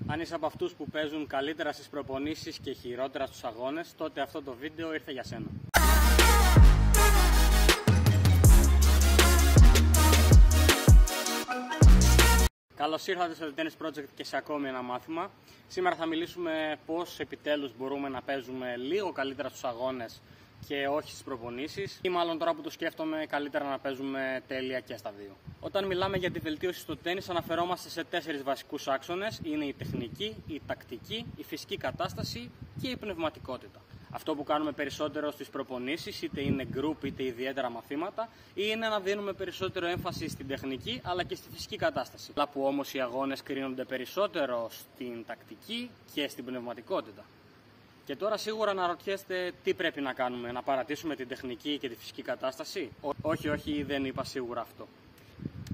Αν είσαι από αυτούς που παίζουν καλύτερα στις προπονήσεις και χειρότερα στους αγώνες, τότε αυτό το βίντεο ήρθε για σένα. Καλώς ήρθατε στο Tennis Project και σε ακόμη ένα μάθημα. Σήμερα θα μιλήσουμε πώς επιτέλους μπορούμε να παίζουμε λίγο καλύτερα στους αγώνες και όχι στις προπονήσεις, ή μάλλον τώρα που το σκέφτομαι, καλύτερα να παίζουμε τέλεια και στα δύο. Όταν μιλάμε για τη βελτίωση στο τένις, αναφερόμαστε σε 4 βασικούς άξονες: είναι η τεχνική, η τακτική, η φυσική κατάσταση και η πνευματικότητα. Αυτό που κάνουμε περισσότερο στις προπονήσεις, είτε είναι group είτε ιδιαίτερα μαθήματα, είναι να δίνουμε περισσότερο έμφαση στην τεχνική αλλά και στη φυσική κατάσταση. Αλλά που όμως οι αγώνες κρίνονται περισσότερο στην τακτική και στην πνευματικότητα. Και τώρα σίγουρα αναρωτιέστε τι πρέπει να κάνουμε, να παρατήσουμε την τεχνική και τη φυσική κατάσταση. Όχι, δεν είπα σίγουρα αυτό.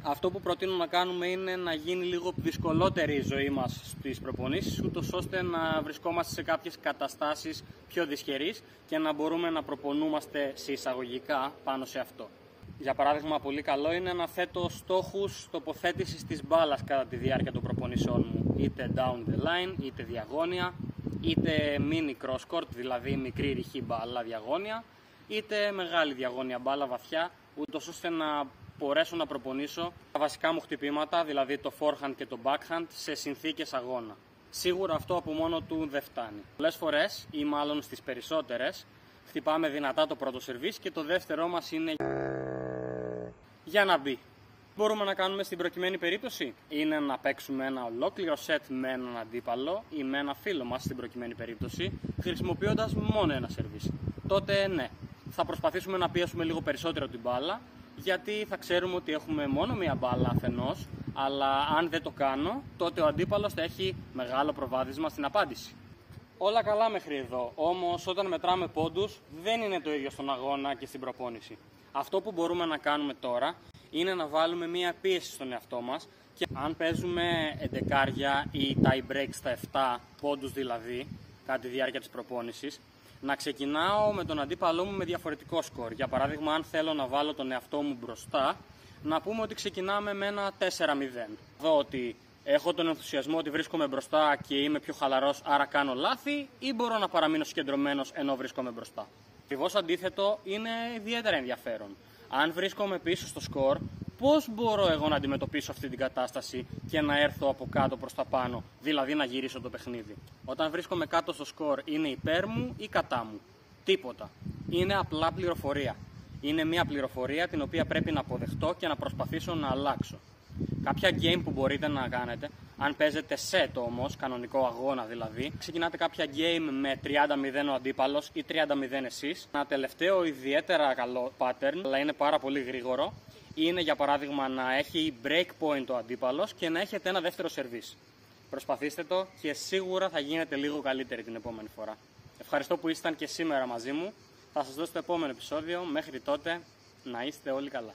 Αυτό που προτείνω να κάνουμε είναι να γίνει λίγο δυσκολότερη η ζωή μας στις προπονήσεις, ούτως ώστε να βρισκόμαστε σε κάποιες καταστάσεις πιο δυσχερείς και να μπορούμε να προπονούμαστε σε εισαγωγικά πάνω σε αυτό. Για παράδειγμα, πολύ καλό είναι να θέτω στόχους τοποθέτησης της μπάλας κατά τη διάρκεια των προπονήσεών μου, είτε down the line, είτε διαγώνια, είτε mini cross court, δηλαδή μικρή ρηχή μπάλα διαγώνια, είτε μεγάλη διαγώνια μπάλα βαθιά, ούτως ώστε να μπορέσω να προπονήσω τα βασικά μου χτυπήματα, δηλαδή το forehand και το backhand, σε συνθήκες αγώνα. Σίγουρα αυτό από μόνο του δεν φτάνει. Πολλές φορές, ή μάλλον στις περισσότερες, χτυπάμε δυνατά το πρώτο σερβίς και το δεύτερό μας είναι για να μπει. Μπορούμε να κάνουμε στην προκειμένη περίπτωση είναι να παίξουμε ένα ολόκληρο σετ με έναν αντίπαλο ή με ένα φίλο μας στην προκειμένη περίπτωση, χρησιμοποιώντας μόνο ένα σερβίς. Τότε ναι, θα προσπαθήσουμε να πιέσουμε λίγο περισσότερο την μπάλα, γιατί θα ξέρουμε ότι έχουμε μόνο μία μπάλα αφενός, αλλά αν δεν το κάνω, τότε ο αντίπαλος θα έχει μεγάλο προβάδισμα στην απάντηση. Όλα καλά μέχρι εδώ, όμως όταν μετράμε πόντους δεν είναι το ίδιο στον αγώνα και στην προπόνηση. Αυτό που μπορούμε να κάνουμε τώρα είναι να βάλουμε μία πίεση στον εαυτό μας και αν παίζουμε εντεκάρια ή tie break στα 7 πόντους δηλαδή, κατά τη διάρκεια της προπόνησης, να ξεκινάω με τον αντίπαλό μου με διαφορετικό σκορ. Για παράδειγμα, αν θέλω να βάλω τον εαυτό μου μπροστά, να πούμε ότι ξεκινάμε με ένα 4-0. Δω ότι έχω τον ενθουσιασμό ότι βρίσκομαι μπροστά και είμαι πιο χαλαρός, άρα κάνω λάθη, ή μπορώ να παραμείνω συγκεντρωμένος ενώ βρίσκομαι μπροστά. Ακριβώς αντίθετο είναι ιδιαίτερα ενδιαφέρον. Αν βρίσκομαι πίσω στο σκορ, πώς μπορώ εγώ να αντιμετωπίσω αυτή την κατάσταση και να έρθω από κάτω προς τα πάνω, δηλαδή να γυρίσω το παιχνίδι. Όταν βρίσκομαι κάτω στο σκορ, είναι υπέρ μου ή κατά μου? Τίποτα. Είναι απλά πληροφορία. Είναι μια πληροφορία την οποία πρέπει να αποδεχτώ και να προσπαθήσω να αλλάξω. Κάποια game που μπορείτε να κάνετε, αν παίζετε set όμως, κανονικό αγώνα δηλαδή, ξεκινάτε κάποια game με 30-0 ο αντίπαλος ή 30-0 εσείς. Ένα τελευταίο ιδιαίτερα καλό pattern, αλλά είναι πάρα πολύ γρήγορο, είναι για παράδειγμα να έχει break point ο αντίπαλος και να έχετε ένα δεύτερο σερβίς. Προσπαθήστε το και σίγουρα θα γίνετε λίγο καλύτεροι την επόμενη φορά. Ευχαριστώ που ήσταν και σήμερα μαζί μου. Θα σας δώσω το επόμενο επεισόδιο. Μέχρι τότε να είστε όλοι καλά.